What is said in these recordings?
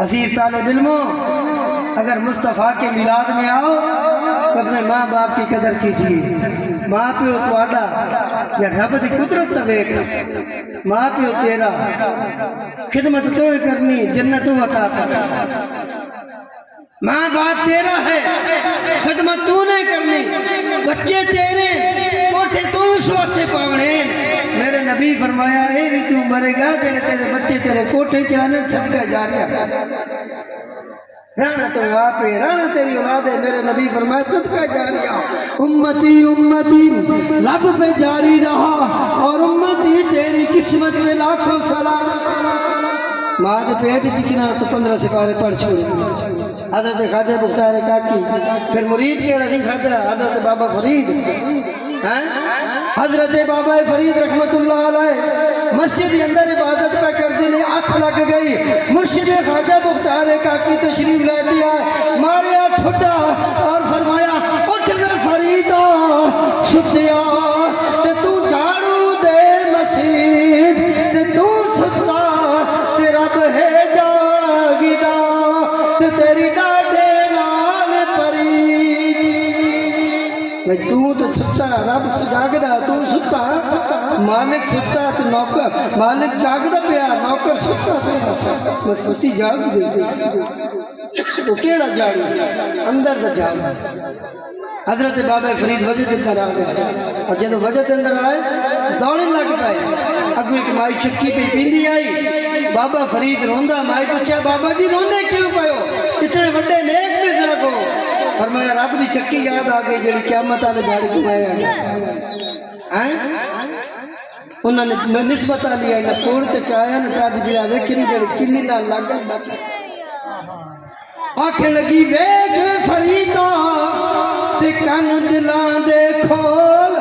عزیز طالب علموں، اگر مصطفیٰ کے میلاد میں آؤ تو اپنے ماں باپ کی قدر کیجیے۔ ماں پیو تواڈا یا رب دی قدرت تویک، ماں پیو تیرا، خدمت تو کرنی، جنت تو عطا کرنا۔ ماں باپ تیرا ہے، خدمت تو نے کرنی، بچے تیرے، کوٹھے تو اس واسطے پاونے۔ میرے نبی فرمایا اے بھی تو مرے گا جنہیں تیرے بچے تیرے کوٹھے چلانے صدقہ جاریہ رانا تو آپ ہے، رانا تیری اولاد ہے۔ میرے نبی فرمایا صدقہ جاریہ، امتی امتی لب پہ جاری رہا اور امتی تیری قسمت میں لاکھوں سلام۔ ماں دے پیٹ چکنا تو 15 سپارے پڑھ چھوڑے۔ حضرت خواجہ بختیار کاکی، پھر مرید کے رضی خواجہ حضرت بابا فرید، حضرت بابا فرید رحمت اللہ علیہ مسجد اندر عبادت پہ کر دینے آنکھ لگ گئی۔ مرشد خواجہ بختیار کاکی تشریف لے دیا، ماریا ٹھڈا اور فرمایا اٹھ میں فریدا ستیا تے تو جھاڑو دے مسجد تے تو ستا تے رب ہے جاگدا تے تیری ڈاڈے نال پری۔ تو ستا رب جاگدا تو ستا، مالک ستا تو نوکر، مالک جاگدا پیا نوکر ستا پیا، میں ستی جاگ دے وہ کیڑا جاگ اندر دا جاگ۔ حضرت بابا فرید وجد اندر آ گئے اور جب وجد اندر آئے دوڑن لگ پائے۔ اگو ایک مائی چکی پہ پیندی آئی، بابا فرید روندہ، مائی پوچھا بابا جی روندے کیوں پہو، اتنے بڑے نیک میں ذرا کو۔ فرمایا رب دی چکی یاد آ گئی جڑی قیامت والے جاڑی کو میں انہوں نے نسبت لیا نہ پوڑ تے چایا نہ چاہ دی بیا ویکھنی جڑی کلی نال لگ بچ آنکھ لگی ویکھ وے فریدا تے کن دلاں دے کھول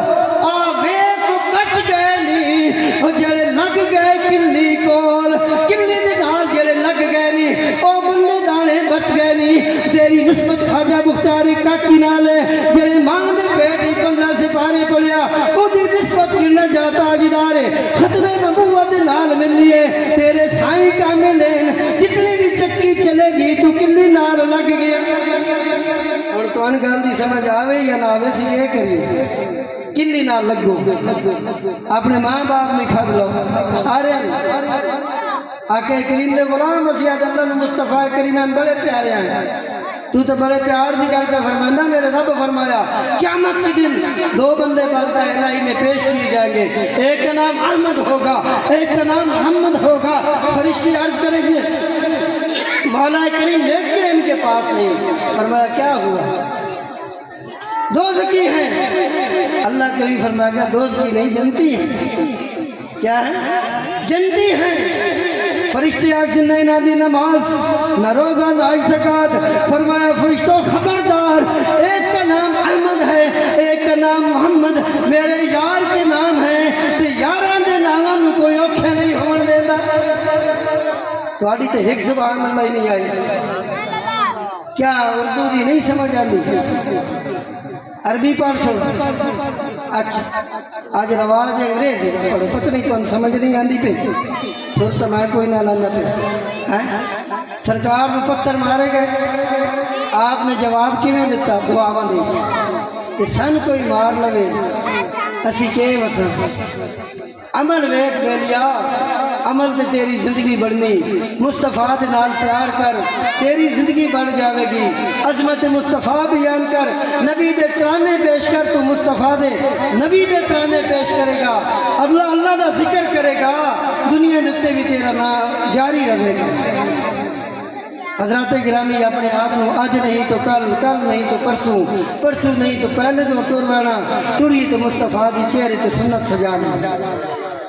آ ویکھ بچ گئے نہیں او جڑے لگ گئے کلی کول، کلی دے نال جڑے لگ گئے نہیں او بندے دانے بچ گئے نہیں۔ تیری نسبت خواجہ بختیار کاکی نال ہے جڑے ماں دے بیٹی 15 سپارے پڑھیا او دی نسبت گرنا جاتا اجدار ختم نبوت نال ملی ہے۔ تیرے سائیں کامل ہیں، جتنی بھی چکی چلے گی تو کلی نال لگ گیا۔ اور تو ان گل دی سمجھ آوے یا نہ آوے سی یہ کریے کلی نال لگو، اپنے ماں باپ میں کھد لو سارے آقا کریم دے غلام مسیحات اللہ مصطفیٰ کریمان بڑے پیارے ہیں۔ تو تو بڑے پیار دی گل پہ فرمانا، میرے رب فرمایا قیامت کے دن 2 بندے بالکہ الہی میں پیش کیے جائیں گے، ایک کا نام احمد ہوگا، ایک کا نام محمد ہوگا۔ فرشتے عرض کریں گے مولا کریم دیکھ کے ان کے پاس نہیں۔ فرمایا کیا ہوا؟ دوزخی ہیں۔ اللہ کریم فرمایا گیا دوزخی نہیں جنتی ہیں۔ کیا ہے؟ جنتی ہیں۔ فرشتے آج سے نہ دی نماز نہ روزہ نہ زکات۔ فرمایا فرشتوں خبردار، ایک کا نام احمد ہے ایک کا نام محمد، میرے یار کے نام ہیں تو یاران دے ناموں میں کوئی اوکھے نہیں ہون دیتا۔ تو آڑی تے ایک سبحان اللہ ہی نہیں آئی، کیا اردو دی نہیں سمجھ آتی؟ عربی پڑھ چھوڑ۔ اچھا آج رواج انگریز پڑھو، پتہ نہیں تو سمجھ نہیں آندی پہ سورت میں کوئی نہ لانا پہ۔ سرکار میں پتھر مارے گئے، آپ نے جواب کی میں دیتا دعاواں دی کہ سن کوئی مار لوے اسی کے وطن عمل ویک بیلیا، عمل تے تیری زندگی بڑھنی، مصطفیٰ دے نال پیار کر تیری زندگی بڑھ جاوے گی۔ عظمت مصطفیٰ بیان کر، نبی دے ترانے پیش کر، تو مصطفیٰ دے نبی دے ترانے پیش کرے گا، اللہ اللہ دا ذکر کرے گا، دنیا دکتے بھی تیرا نام جاری رہے گا۔ حضرات گرامی اپنے آپ کو آج نہیں تو کل، کل نہیں تو پرسوں، پرسوں نہیں تو پہلے تو ٹروانا، ٹری تو مصطفیٰ دی چہرے تے سنت سجانا۔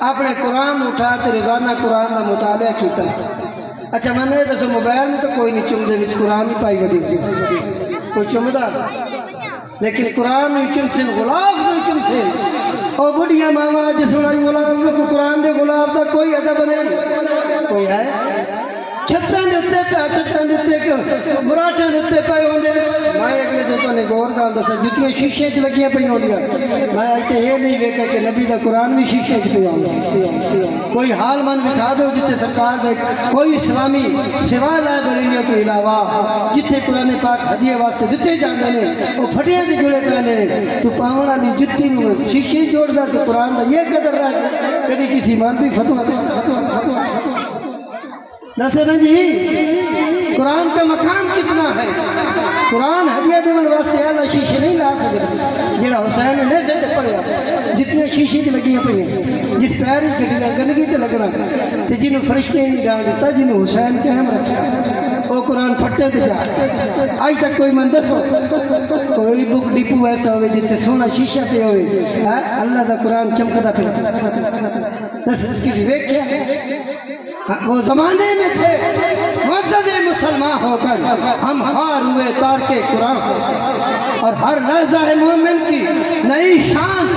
اپنے قرآن اٹھا تے روزانہ قرآن کا مطالعہ کیتا۔ اچھا میں نے دسو موبائل میں تو کوئی نہیں چمدے وچ قرآن نہیں پائی گئی، کوئی چمدا لیکن قرآن نہیں چمسن، غلاف نہیں چمسن۔ او بڑھیا ماما جس سنائی غلاف کو قرآن دے غلاف دا کوئی ادب نہیں، کوئی ہے چھتاں دے اتنے پہ چھتاں دے اتنے مراٹھاں دے اتنے پے ہوندے میں اگلے دن تنے غور گل دسا جتیاں شیشے چ لگیاں پئی ہوندیاں میں اج تے یہ نہیں ویکھا کہ نبی دا قرآن بھی شیشے چ پیا ہوندا کوئی حال من دکھا دو جتے سرکار دے کوئی اسلامی سوا لائبریری تو علاوہ جتے قرآن پاک ہدیے واسطے دتے جاندے نے وہ پھٹیاں تے جڑے پے نے تو پاون والی جتی نو شیشے جوڑدا تے قرآن دا یہ قدر رہ کدی کسی مان بھی فتوا دسے نا جی قرآن کا مقام کتنا ہے قرآن ہدیہ دیون واسطے اللہ شیشے نہیں لا سکتا جڑا حسین نے سے پڑھیا جتنی شیشے تے لگیاں پئیاں جس پیر گڈیاں گندگی تے لگنا تے جنوں فرشتے نہیں ڈال دیتا جنوں حسین قائم رکھیا وہ قرآن پھٹے تے جا اج تک کوئی من دسو کوئی بک ڈپو ایسا ہوئے جتے سونا شیشہ پہ ہوئے اللہ دا قرآن چمکدا پہ دس کسی ویکھیا وہ زمانے میں تھے معزز مسلمان ہو کر ہم ہار ہوئے تارک قرآن اور ہر لحظہ مومن کی نئی شان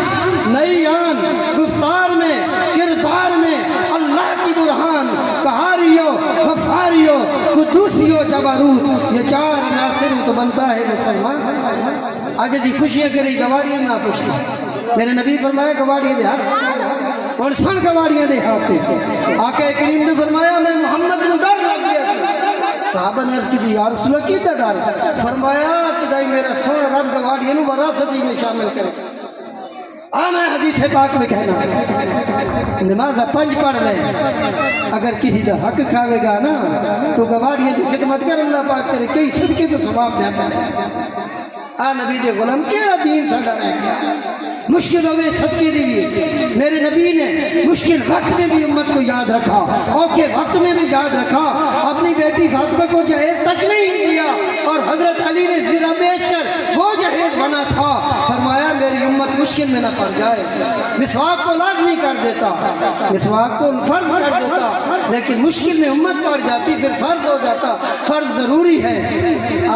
نئی آن گفتار میں کردار میں اللہ کی برہان قہاریو غفاریو قدوسیو جبروت یہ چار عناصر تو بنتا ہے مسلمان آج جی خوشیاں کری گواڑیاں نہ پوچھیں میرے نبی فرمایا گواڑیاں دے ہاتھ اور سن گواڑیاں دے ہاتھ آقا کریم نے فرمایا میں محمد کو ڈر لگ گیا صحابہ نے عرض کی تھی یا رسول اللہ کیتا ڈر فرمایا کہ دائی میرا سونا رب گواڑیاں نو وراثتی میں شامل کرے میں حدیث پاک میں کہنا نماز پنج پڑھ لیں اگر کسی دا حق کھاوے گا نا تو گواڑیاں دی خدمت کر اللہ پاک کرے کئی صدقے تو ثواب دیتا ہے نبی دے غلام کیڑا دین ساڈا رہ گیا مشکل ہوئے صدقے دیئے میرے نبی نے مشکل وقت میں بھی امت کو یاد رکھا اوکے وقت میں بھی یاد رکھا اپنی بیٹی فاطمہ کو جہیز تک نہیں دیا اور حضرت علی نے زرہ بیچ کر وہ جہیز بنا تھا فرمایا میری امت مشکل میں نہ پڑ جائے مسواک کو لازمی کر دیتا مسواک کو فرض کر دیتا لیکن مشکل میں امت پڑ جاتی پھر فرض ہو جاتا فرض ضروری ہے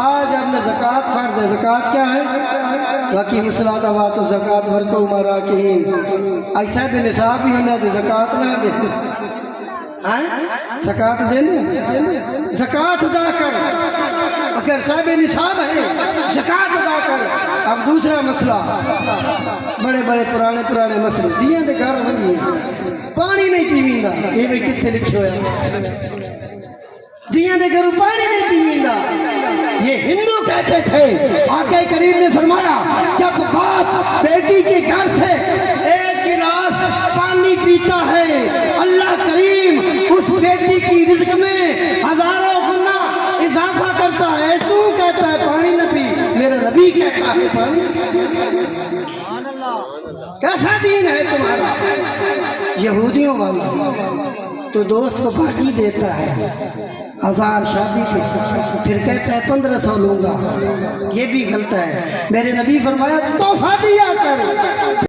آج ہم نے زکوٰۃ فرض ہے زکوٰۃ کیا ہے باقی مسلات آوات و زکوٰۃ ورکو مراکین ایسا بھی نصاب بھی ہونا ہے زکوٰۃ نہ دے زکوٰۃ دینے زکوٰۃ ادا کر اگر صاحب نصاب ہے زکوٰۃ ادا کر اب دوسرا مسئلہ بڑے بڑے پرانے مسئلے دیاں دے گھر بنیے پانی نہیں پیویندا یہ بھی کتنے لکھے ہویا دیاں دے گھروں پانی نہیں پیویندا یہ ہندو کہتے تھے آقا کریم نے فرمایا جب باپ بیٹی کے گھر سے ایک گلاس پانی پیتا ہے اللہ کریم اس بیٹی کی رزق میں ہزاروں گنا اضافہ کرتا ہے تو کہتا ہے پانی نہ پی میرا نبی کہتا ہے پانی کیسا دین ہے تمہارا یہودیوں والا تو دوست کو پارٹی دیتا ہے 1000 شادی پہ پھر کہتا ہے 1500 لوں گا یہ بھی غلط ہے میرے نبی فرمایا تحفہ دیا کر